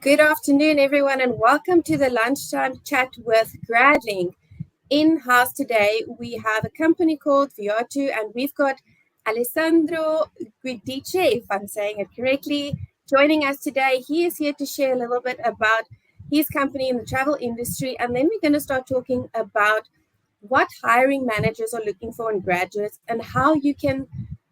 Good afternoon, everyone, and welcome to the Lunchtime Chat with Gradlinc. In-house today, we have a company called Viatu, and we've got Alessandro Guidice, if I'm saying it correctly, joining us today. He is here to share a little bit about his company in the travel industry, and then we're going to start talking about what hiring managers are looking for in graduates and how you can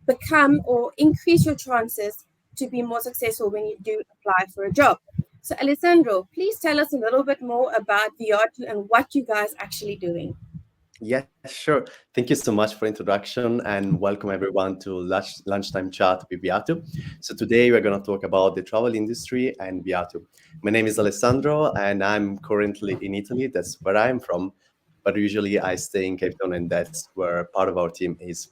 become or increase your chances to be more successful when you do apply for a job. So, Alessandro, please tell us a little bit more about Viatu and what you guys actually doing. Yes, sure. Thank you so much for introduction and welcome everyone to Lunchtime Chat with Viatu. So today we're going to talk about the travel industry and Viatu. My name is Alessandro and I'm currently in Italy. That's where I'm from. But usually I stay in Cape Town and that's where part of our team is.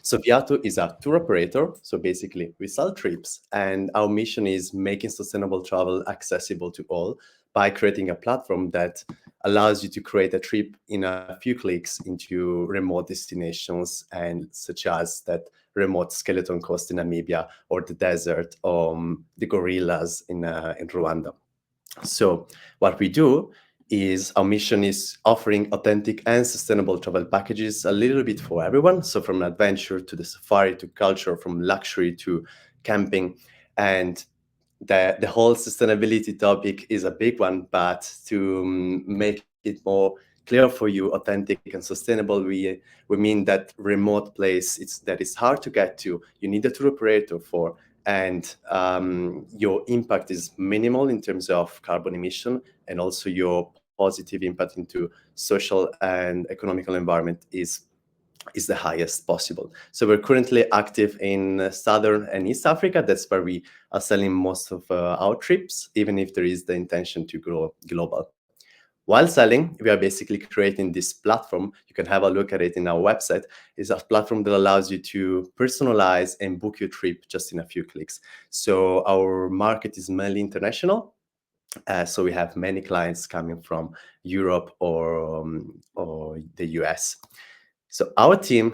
So Viatu is a tour operator. So basically, we sell trips, and our mission is making sustainable travel accessible to all by creating a platform that allows you to create a trip in a few clicks into remote destinations, and such as that remote skeleton coast in Namibia or the desert or the gorillas in Rwanda. So what we do is our mission is offering authentic and sustainable travel packages a little bit for everyone. So from adventure to the safari to culture, from luxury to camping. And the whole sustainability topic is a big one, but to make it more clear for you, authentic and sustainable, we mean that remote place that is hard to get to, you need a tour operator for, and your impact is minimal in terms of carbon emission, and also your positive impact into social and economical environment is the highest possible. So we're currently active in Southern and East Africa. That's where we are selling most of our trips, even if there is the intention to grow global. While selling, we are basically creating this platform. You can have a look at it in our website. It's a platform that allows you to personalize and book your trip just in a few clicks. So our market is mainly international. So we have many clients coming from Europe or the US. So our team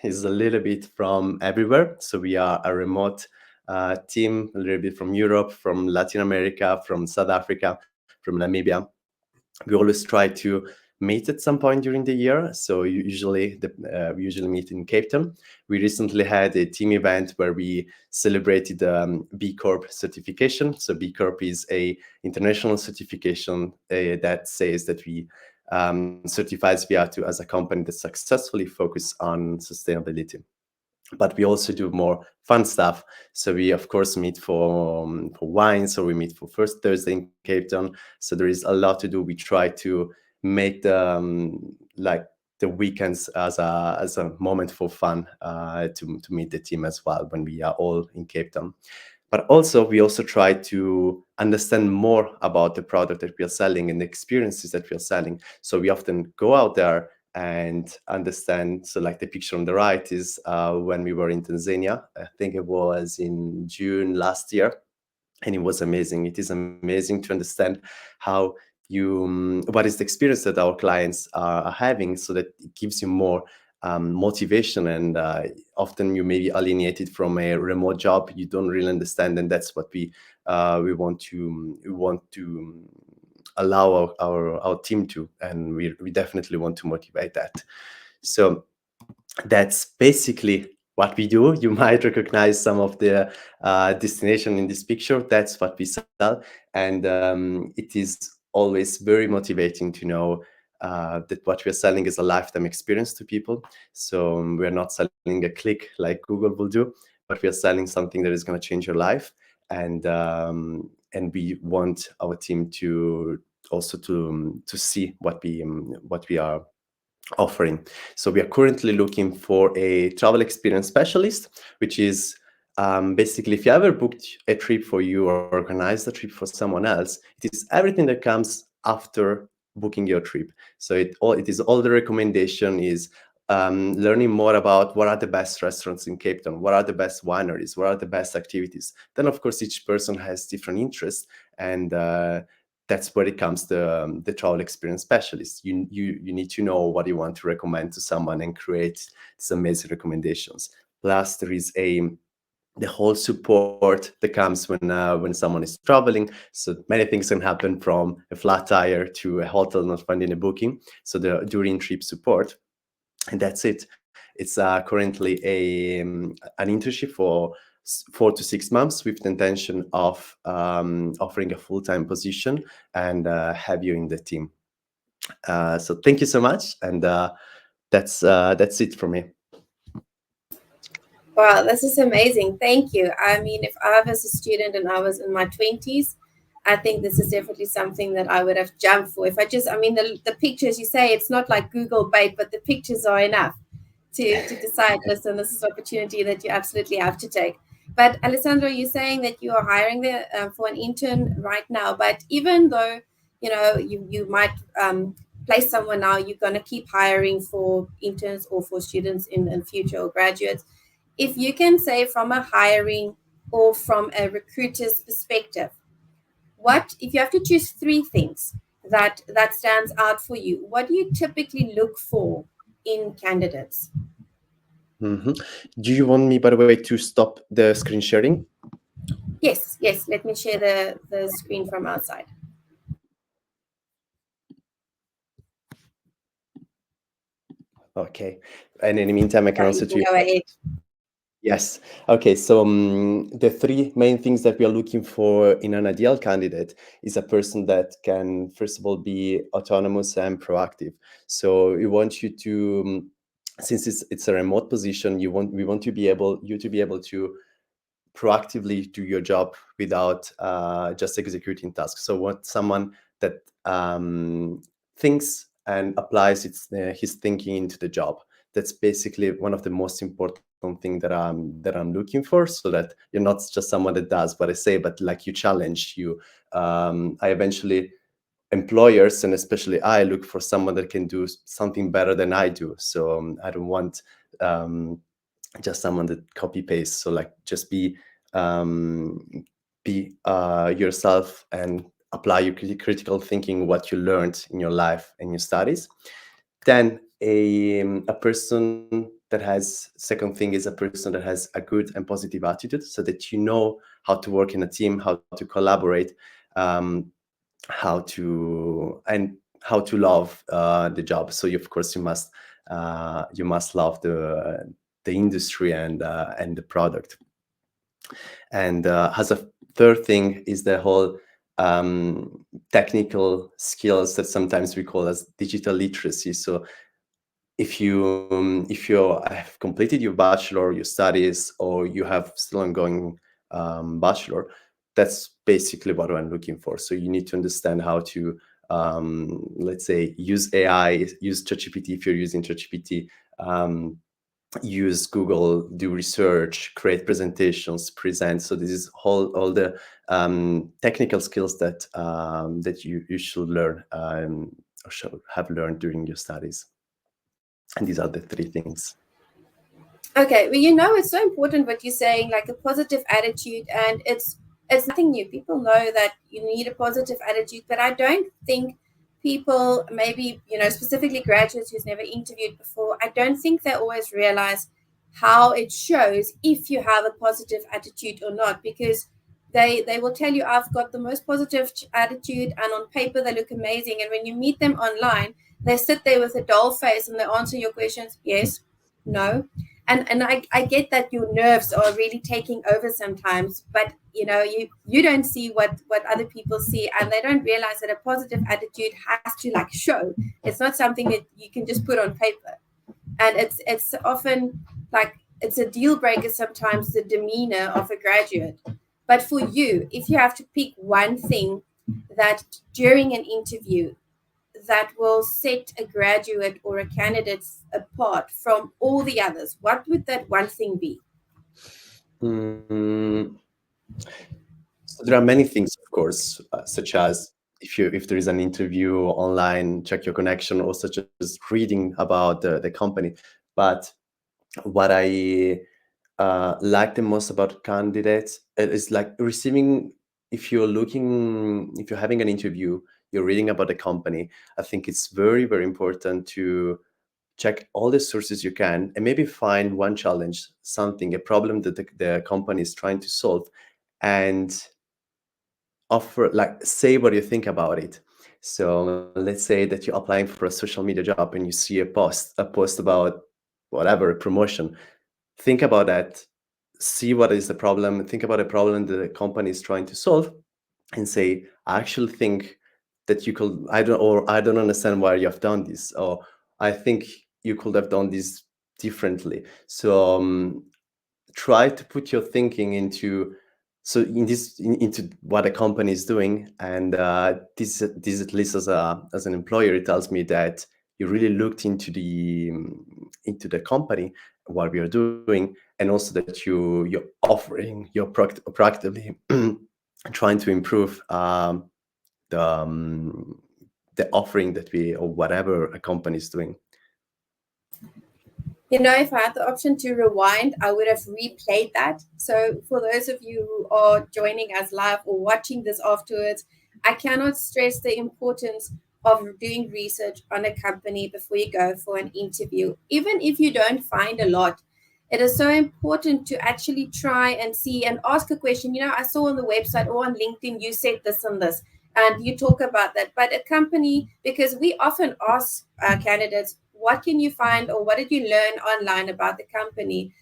is a little bit from everywhere. So we are a remote team, a little bit from Europe, from Latin America, from South Africa, from Namibia. We always try to meet at some point during the year. So we usually meet in Cape Town. We recently had a team event where we celebrated B Corp certification. So B Corp is a international certification that says that we certifies Viatu as a company that successfully focuses on sustainability. But we also do more fun stuff. So we of course meet for wine. So we meet for First Thursday in Cape Town. So there is a lot to do. We try to make the weekends as a moment for fun to meet the team as well when we are all in Cape Town. But also we also try to understand more about the product that we are selling and the experiences that we are selling. So we often go out there and understand. So like the picture on the right is when we were in Tanzania. I think it was in June last year, and it was amazing. It is amazing to understand how what is the experience that our clients are having, so that it gives you more motivation. And often you may be alienated from a remote job you don't really understand, and that's what we want to allow our team to, and we definitely want to motivate that. So that's basically what we do. You might recognize some of the destination in this picture. That's what we sell, and it is always very motivating to know that what we're selling is a lifetime experience to people. So we're not selling a click like Google will do, but we are selling something that is going to change your life, and we want our team to also to see what we are offering. So we are currently looking for a travel experience specialist, which is basically if you ever booked a trip for you or organized a trip for someone else, it is everything that comes after booking your trip. So it is all the recommendation is learning more about what are the best restaurants in Cape Town, what are the best wineries, what are the best activities. Then of course each person has different interests, and that's where it comes the travel experience specialist. You need to know what you want to recommend to someone and create these amazing recommendations. Plus, there is the whole support that comes when someone is traveling. So many things can happen, from a flat tire to a hotel not finding a booking. So the during trip support, and that's it. It's currently an internship for 4 to 6 months, with the intention of offering a full-time position and have you in the team. So thank you so much, and that's it for me. Wow, this is amazing. Thank you. I mean, if I was a student and I was in my 20s, I think this is definitely something that I would have jumped for. If I just, I mean, the pictures you say, it's not like Google bait, but the pictures are enough to decide, listen, this is an opportunity that you absolutely have to take. But Alessandro, you're saying that you are hiring for an intern right now, but even though, you might place someone now, you're going to keep hiring for interns or for students in future or graduates. If you can say from a hiring or from a recruiter's perspective, what if you have to choose three things that stands out for you, what do you typically look for in candidates? hmm Do you want me, by the way, to stop the screen sharing? Yes, let me share the screen from outside. Okay. And in the meantime, I can Yeah, you answer can to your go question. ahead. Yes. Okay. So the three main things that we are looking for in an ideal candidate is a person that can, first of all, be autonomous and proactive. So we want you to, since it's a remote position, we want to be able you to be able to proactively do your job without just executing tasks. So what someone that thinks and applies his thinking into the job. That's basically one of the most important thing that I'm looking for, so that you're not just someone that does what I say, but like you challenge you. I eventually employers, and especially I, look for someone that can do something better than I do. So I don't want um, just someone that copy paste. So like just um, be yourself and apply your critical thinking, what you learned in your life and your studies. Then a person that has, second thing is a person that has a good and positive attitude, so that you know how to work in a team, how to collaborate, um, how to love the job. So of course you must love the industry and the product. And as a third thing is the whole technical skills that sometimes we call as digital literacy. So if you have completed your bachelor, your studies, or you have still ongoing bachelor, that's basically what I'm looking for. So you need to understand how to let's say use AI, use ChatGPT if you're using ChatGPT, use Google, do research, create presentations, present. So this is all the technical skills that you should learn or should have learned during your studies. And these are the three things. Okay, well, it's so important what you're saying, like a positive attitude, and it's nothing new. People know that you need a positive attitude, but I don't think people, maybe specifically graduates who's never interviewed before, I don't think they always realize how it shows if you have a positive attitude or not, because they will tell you I've got the most positive attitude, and on paper they look amazing, and when you meet them online, they sit there with a dull face and they answer your questions yes, no, and I get that your nerves are really taking over sometimes, but you don't see what other people see, and they don't realize that a positive attitude has to like show. It's not something that you can just put on paper, and it's often like it's a deal breaker sometimes, the demeanor of a graduate. But for you, if you have to pick one thing that during an interview that will set a graduate or a candidate apart from all the others, what would that one thing be? Mm, so there are many things, of course, such as if there is an interview online, check your connection, or such as reading about the company. But what I like the most about candidates is like receiving. If you're having an interview, you're reading about the company. I think it's very, very important check all the sources you can, and maybe find one challenge, something, a problem that the company is trying to solve, and offer, like, say what you think about it. So let's say that you're applying for a social media job and you see a post about whatever, a promotion. Think about that, see what is the problem, think about a problem that the company is trying to solve, and say, I actually think that you could, I don't understand why you have done this, or I think you could have done this differently. So try to put your thinking into, so into what a company is doing. And this, at least as an employer, it tells me that you really looked into the company, what we are doing, and also that you're offering, you're proactively trying to improve the the offering that we, or whatever a company is doing. You know, if I had the option to rewind, I would have replayed that. So, for those of you who are joining us live or watching this afterwards, I cannot stress the importance of doing research on a company before you go for an interview. Even if you don't find a lot, it is so important to actually try and see and ask a question. You know, I saw on the website or on LinkedIn, you said this and this, and you talk about that. But a company, because we often ask candidates, what can you find or what did you learn online about the company?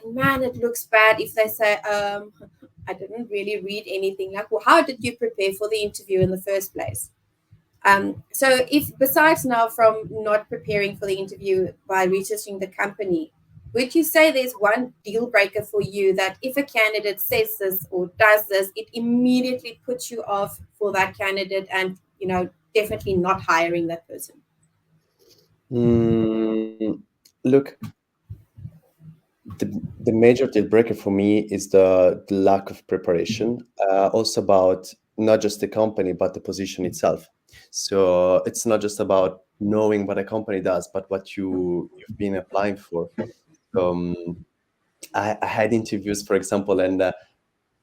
And man, it looks bad if they say, I didn't really read anything. Like, well, how did you prepare for the interview in the first place? So, if besides now from not preparing for the interview by researching the company, would you say there's one deal breaker for you that if a candidate says this or does this, it immediately puts you off for that candidate and, you know, definitely not hiring that person? Look, the major deal breaker for me is the lack of preparation. Also about not just the company but the position itself. So it's not just about knowing what a company does, but what you've been applying for. I had interviews, for example, and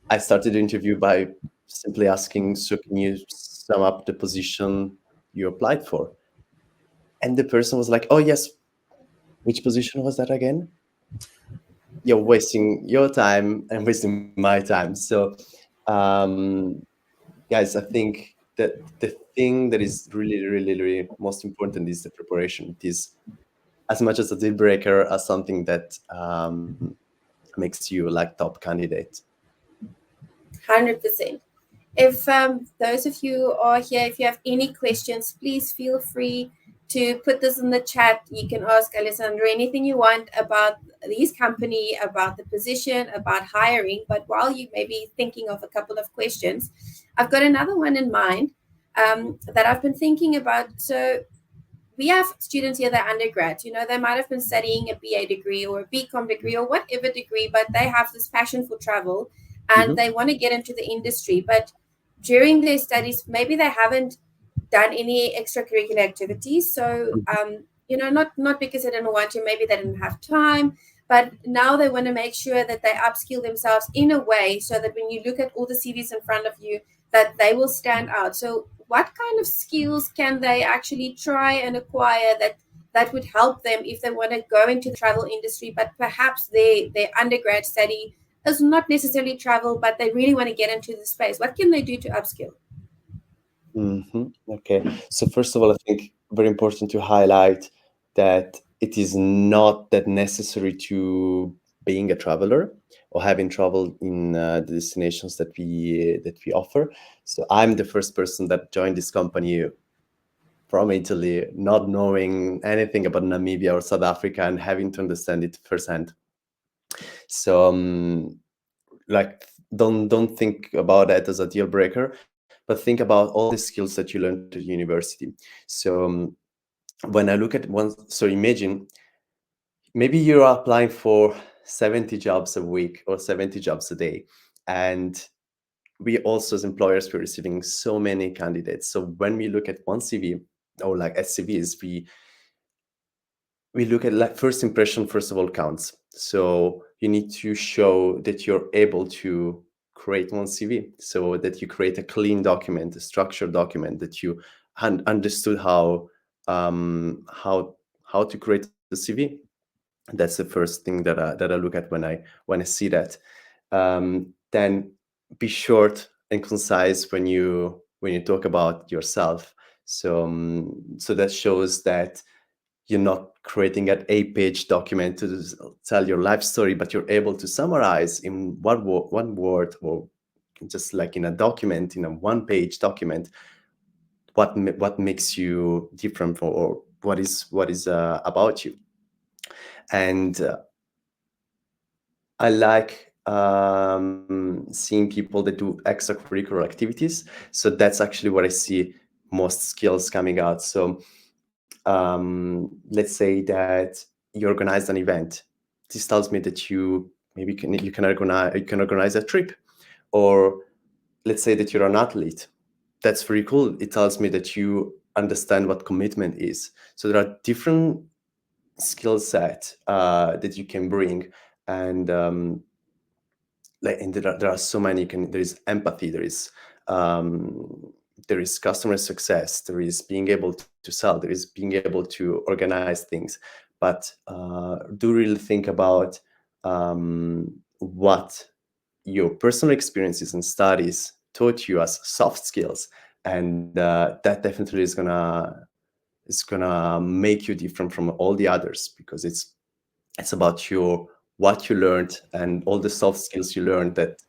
I started the interview by simply asking, so can you sum up the position you applied for? And the person was like, oh yes, which position was that again? You're wasting your time and wasting my time. So, um, guys, I think that the thing that is really, really, really most important is the preparation. It is as much as a deal breaker as something that makes you like top candidate. 100%. If those of you are here, if you have any questions, please feel free to put this in the chat. You can ask Alessandro anything you want about this company, about the position, about hiring. But while you may be thinking of a couple of questions, I've got another one in mind that I've been thinking about. So we have students here that are undergrads, you know, they might have been studying a BA degree or a BCom degree or whatever degree, but they have this passion for travel and they want to get into the industry. But during their studies, maybe they haven't done any extracurricular activities. So, you know, not because they didn't want to, maybe they didn't have time, but now they want to make sure that they upskill themselves in a way so that when you look at all the CVs in front of you, that they will stand out. So, what kind of skills can they actually try and acquire that would help them if they want to go into the travel industry, but perhaps their undergrad study is not necessarily travel, but they really want to get into the space? What can they do to upskill? Okay. So first of all, I think very important to highlight that it is not that necessary to being a traveler or having traveled in the destinations that we offer. So I'm the first person that joined this company from Italy, not knowing anything about Namibia or South Africa and having to understand it firsthand. So like don't think about that as a deal breaker, but think about all the skills that you learned at university. So when I look at one, so imagine maybe you're applying for 70 jobs a week or 70 jobs a day, and we also as employers, we're receiving so many candidates. So when we look at one CV or like SCVs, we look at like first impression, first of all, counts. So you need to show that you're able to create one CV, so that you create a clean document, a structured document, that you understood how how to create CV. That's the first thing that I look at when I see that. Then be short and concise when you talk about yourself. So that shows that you're not creating an 8-page document to tell your life story, but you're able to summarize in one word, or just like in a document, in a one-page document, what makes you different, or what is about you. And I like seeing people that do extracurricular activities. So that's actually where I see most skills coming out. So let's say that you organize an event. This tells me that you can organize a trip. Or let's say that you're an athlete. That's very cool. It tells me that you understand what commitment is. So there are different skill set that you can bring. And there are so many. There is empathy, there is customer success, there is being able to sell, there is being able to organize things. But do really think about what your personal experiences and studies taught you as soft skills. And that definitely is gonna make you different from all the others, because it's about what you learned and all the soft skills you learned that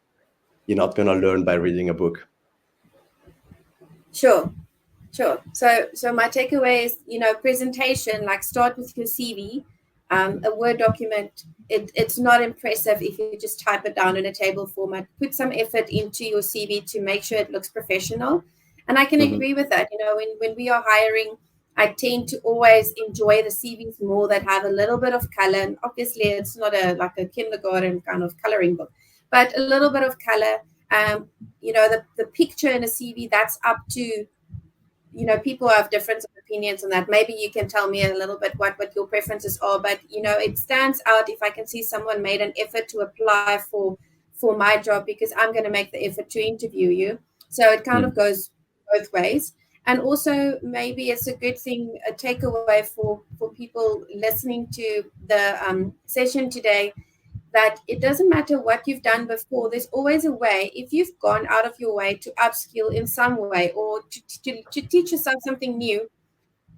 you're not going to learn by reading a book. Sure. Sure. So my takeaway is, presentation, like start with your CV, a Word document. It's not impressive if you just type it down in a table format. Put some effort into your CV to make sure it looks professional. And I can agree with that. When we are hiring, I tend to always enjoy the CVs more that have a little bit of color. And obviously, it's not like a kindergarten kind of coloring book, but a little bit of color. The picture in a CV, that's up to people have different opinions on that. Maybe you can tell me a little bit what your preferences are, but it stands out if I can see someone made an effort to apply for my job, because I'm going to make the effort to interview you. So it kind of goes both ways. And also, maybe it's a good thing, a takeaway for people listening to the session today, that it doesn't matter what you've done before. There's always a way. If you've gone out of your way to upskill in some way, or to teach yourself something new,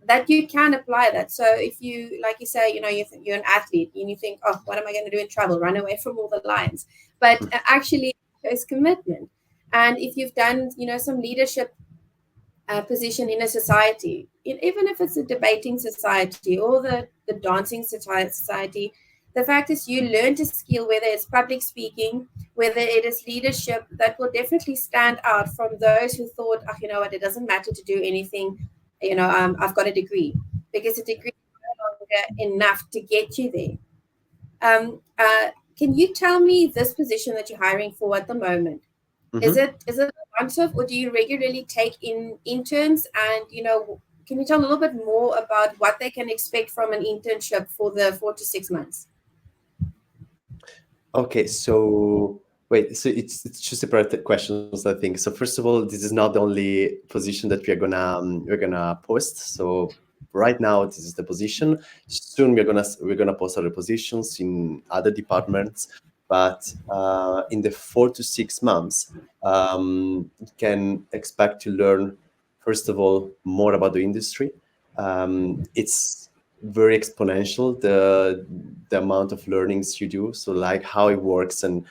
that you can apply that. So if you, like you say, you're an athlete and you think, oh, what am I going to do in travel? Run away from all the lions. But actually, it's commitment. And if you've done, some leadership position in a society, even if it's a debating society or the dancing society, the fact is you learn a skill, whether it's public speaking, whether it is leadership, that will definitely stand out from those who thought, oh, you know what, it doesn't matter to do anything, I've got a degree, because a degree is no longer enough to get you there. Can you tell me this position that you're hiring for at the moment? Is it a once-off, or do you regularly take in interns? And can you tell a little bit more about what they can expect from an internship for the 4 to 6 months? Okay, so wait, so it's two separate questions, I think. So first of all, this is not the only position that we're gonna post. So right now, this is the position. Soon we're gonna post other positions in other departments. But in the 4 to 6 months, you can expect to learn, first of all, more about the industry. It's very exponential, the amount of learnings you do. So like how it works, and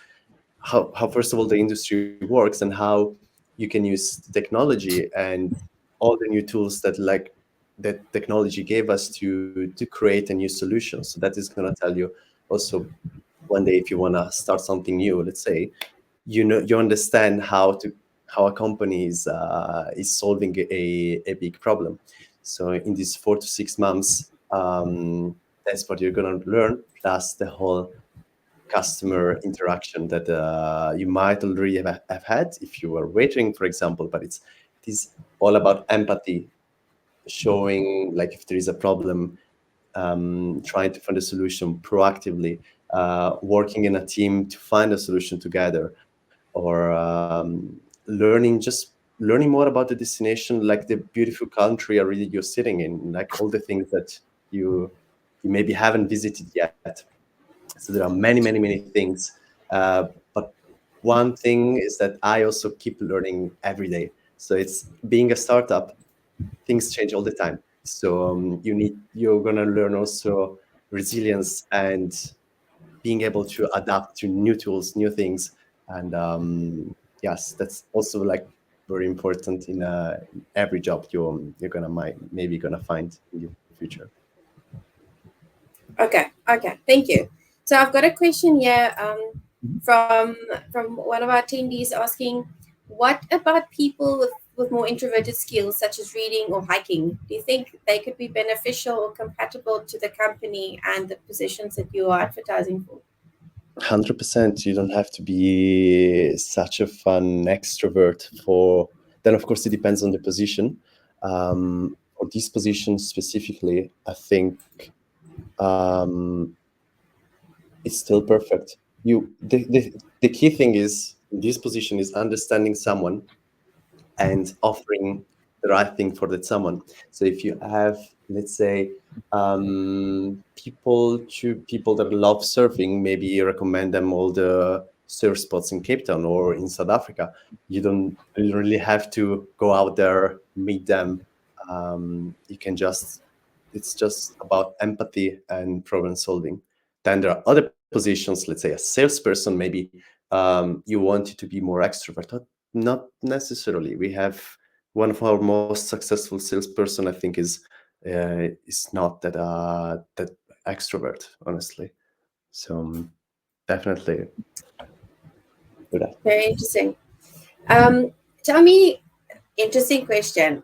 how first of all the industry works, and how you can use technology and all the new tools that technology gave us to create a new solution. So that is going to tell you also, one day, if you want to start something new, let's say, you understand how a company is solving a big problem. So in these 4 to 6 months, that's what you're going to learn, plus the whole customer interaction that you might already have had if you were waiting, for example. But it is all about empathy, showing like if there is a problem, trying to find a solution proactively, working in a team to find a solution together, or learning more about the destination, like the beautiful country already you're sitting in, like all the things that you you maybe haven't visited yet. So there are many things. But one thing is that I also keep learning every day. So it's being a startup, things change all the time. So you're gonna learn also resilience and being able to adapt to new tools, new things, and yes, that's also like very important in every job you're gonna maybe gonna find in your future. Okay, thank you. So I've got a question here from one of our attendees asking, what about people with more introverted skills such as reading or hiking? Do you think they could be beneficial or compatible to the company and the positions that you are advertising for? 100%. You don't have to be such a fun extrovert for. Then, of course, it depends on the position. For this position specifically, I think it's still perfect. The key thing is in this position is understanding someone and offering the right thing for that someone. So if you have, let's say, people that love surfing, maybe you recommend them all the surf spots in Cape Town or in South Africa. You don't really have to go out there, meet them. You can just, it's just about empathy and problem solving. Then there are other positions, let's say a salesperson, maybe you want it to be more extrovert. Not necessarily. We have one of our most successful salesperson, I think, is not that extrovert, honestly. So definitely do that. Very interesting. Tell me, interesting question.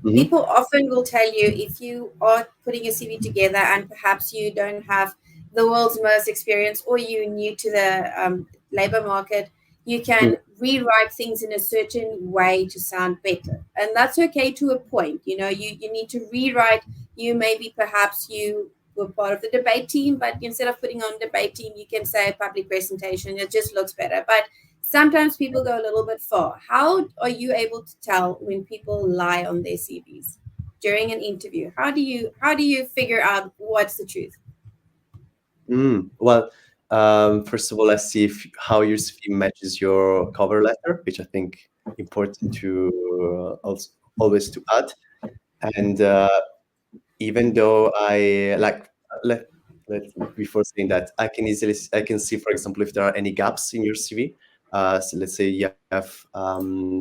People often will tell you if you are putting your CV together and perhaps you don't have the world's most experience or you're new to the labor market, you can rewrite things in a certain way to sound better. And that's okay to a point. You know, you need to rewrite. Perhaps you were part of the debate team, but instead of putting on debate team, you can say public presentation. It just looks better. But sometimes people go a little bit far. How are you able to tell when people lie on their CVs during an interview? How do you figure out what's the truth? Well, first of all, let's see how your CV matches your cover letter, which I think important to also always to add. And even though I like let before saying that, I can see, for example, if there are any gaps in your CV. So let's say you have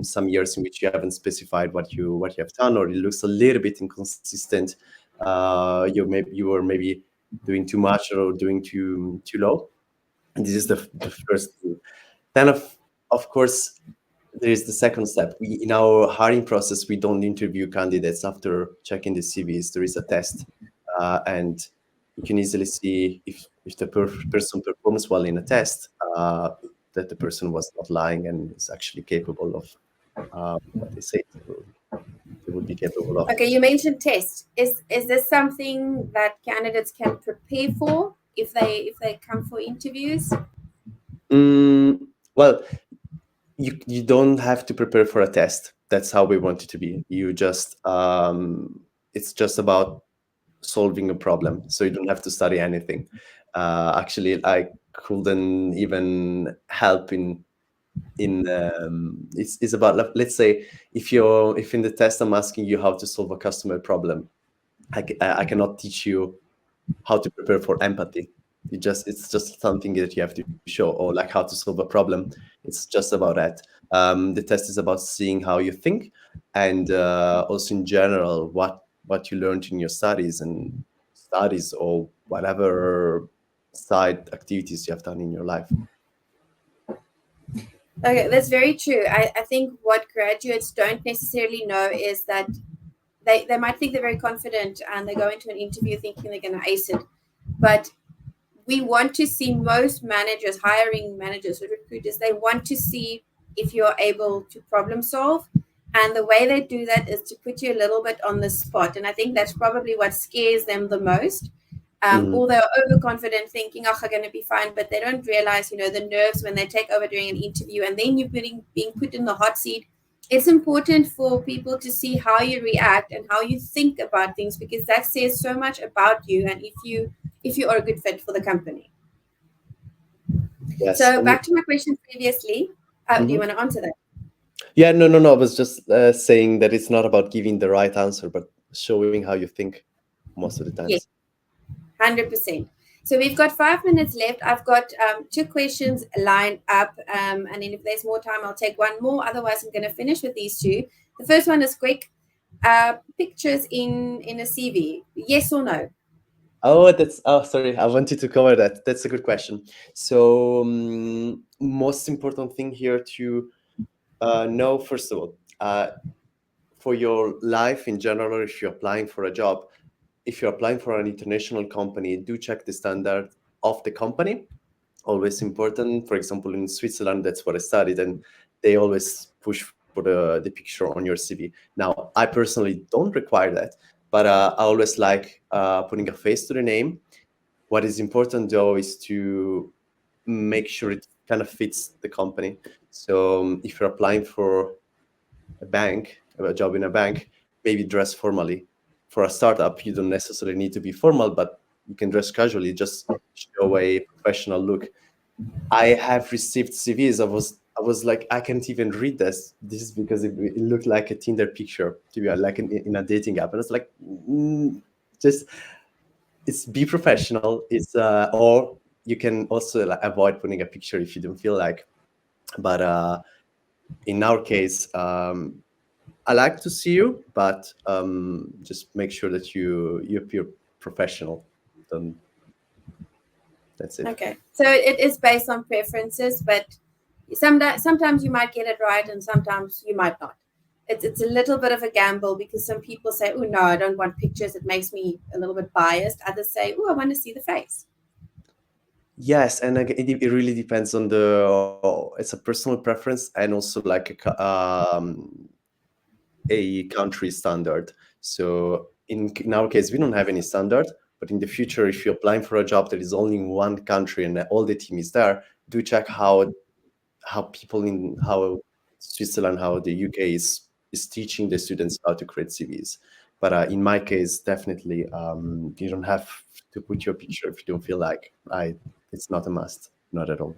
some years in which you haven't specified what you have done, or it looks a little bit inconsistent. You were maybe doing too much or doing too low. And this is the first thing. Then of course there is the second step. We, in our hiring process, we don't interview candidates after checking the CVs. There is a test, and you can easily see if the person performs well in a test, that the person was not lying and is actually capable of what they say they would be capable of. Okay, you mentioned test. Is this something that candidates can prepare for if they come for interviews? Well, you don't have to prepare for a test. That's how we want it to be. You just it's just about solving a problem, so you don't have to study anything. Actually, I couldn't even help in it's about, let's say, if in the test I'm asking you how to solve a customer problem, I cannot teach you how to prepare for empathy. It's just something that you have to show, or like how to solve a problem. It's just about that. The test is about seeing how you think, and also in general what you learned in your studies or whatever side activities you have done in your life. Okay, that's very true. I think what graduates don't necessarily know is that they might think they're very confident and they go into an interview thinking they're going to ace it. But we want to see, most managers, hiring managers or recruiters, they want to see if you're able to problem solve. And the way they do that is to put you a little bit on the spot. And I think that's probably what scares them the most. Or they're overconfident thinking, oh, I'm going to be fine. But they don't realize, the nerves when they take over during an interview and then you're being put in the hot seat. it's important for people to see how you react and how you think about things, because that says so much about you and if you are a good fit for the company. Yes. So back to my question previously. Do you Mhm. want to answer that? Yeah, no. I was just saying that it's not about giving the right answer, but showing how you think most of the times. Yes, 100%. So we've got 5 minutes left. I've got two questions lined up, and then if there's more time, I'll take one more. Otherwise, I'm going to finish with these two. The first one is quick. Pictures in a CV, yes or no? Sorry, I wanted to cover that. That's a good question. So, most important thing here to know, first of all, for your life in general, if you're applying for a job, if you're applying for an international company, do check the standard of the company. Always important. For example, in Switzerland, that's what I studied, and they always push for the picture on your CV. Now, I personally don't require that, but I always like putting a face to the name. What is important though is to make sure it kind of fits the company. So if you're applying for a job in a bank, maybe dress formally. For a startup, you don't necessarily need to be formal, but you can dress casually, just show a professional look. I have received CVs. I was like, I can't even read this. This is because it looked like a Tinder picture, to be like in a dating app. And it's like, just it's be professional. It's or you can also like, avoid putting a picture if you don't feel like. But in our case, I like to see you, but just make sure that you appear professional. Then that's it. Okay, so it is based on preferences, but sometimes you might get it right and sometimes you might not. It's a little bit of a gamble, because some people say, oh no, I don't want pictures, it makes me a little bit biased. Others say, oh, I want to see the face. Yes, and it really depends on it's a personal preference and also like a country standard. So in our case, we don't have any standard, but in the future, if you're applying for a job that is only in one country and all the team is there, do check how people in how Switzerland, how the UK is teaching the students how to create CVs. But in my case, definitely, you don't have to put your picture if you don't feel like. It's not a must, not at all.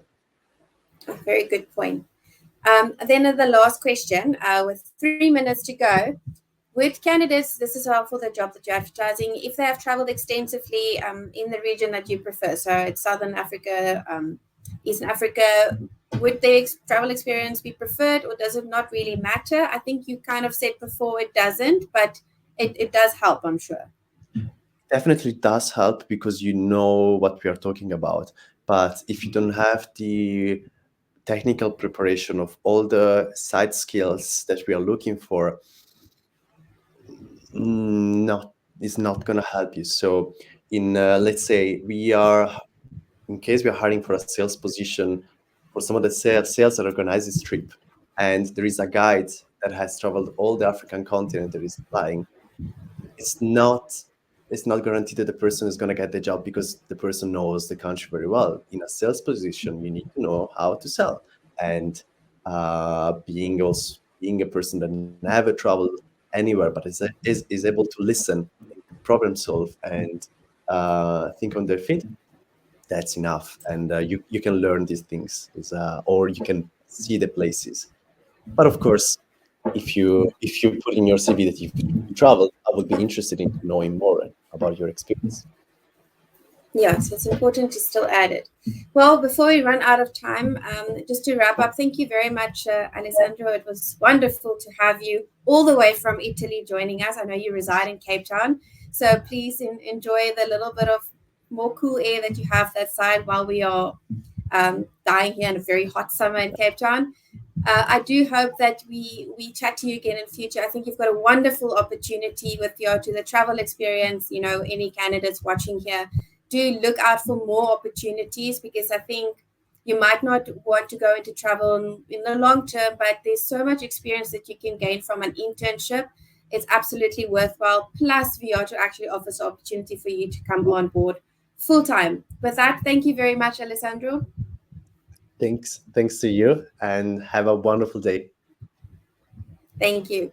Very good point. Then the last question, with 3 minutes to go. With candidates, this is for the job that you're advertising, if they have traveled extensively in the region that you prefer, so it's Southern Africa, Eastern Africa, would their travel experience be preferred, or does it not really matter? I think you kind of said before it doesn't, but it does help, I'm sure. Definitely does help because you know what we are talking about. But if you don't have the technical preparation of all the side skills that we are looking for, no, it's not going to help you. So, in let's say in case we are hiring for a sales position for some of the sales that organize this trip, and there is a guide that has traveled all the African continent that is applying, it's not it's not guaranteed that the person is going to get the job because the person knows the country very well. In a sales position, you need to know how to sell, and being a person that never traveled anywhere but is able to listen, problem solve, and think on their feet. That's enough, and you can learn these things, or you can see the places. But of course, if you put in your CV that you've traveled, I would be interested in knowing more about your experience. Yeah, so it's important to still add it. Well, before we run out of time, just to wrap up, thank you very much, Alessandro. It was wonderful to have you all the way from Italy joining us. I know you reside in Cape Town, so please enjoy the little bit of more cool air that you have that side while we are dying here in a very hot summer in Cape Town. I do hope that we chat to you again in future. I think you've got a wonderful opportunity with your to the travel experience. You know, any candidates watching here, do look out for more opportunities, because I think you might not want to go into travel in the long term, but there's so much experience that you can gain from an internship. It's absolutely worthwhile. Plus, Viatu actually offers the opportunity for you to come on board full time. With that, thank you very much, Alessandro. Thanks to you, and have a wonderful day. Thank you.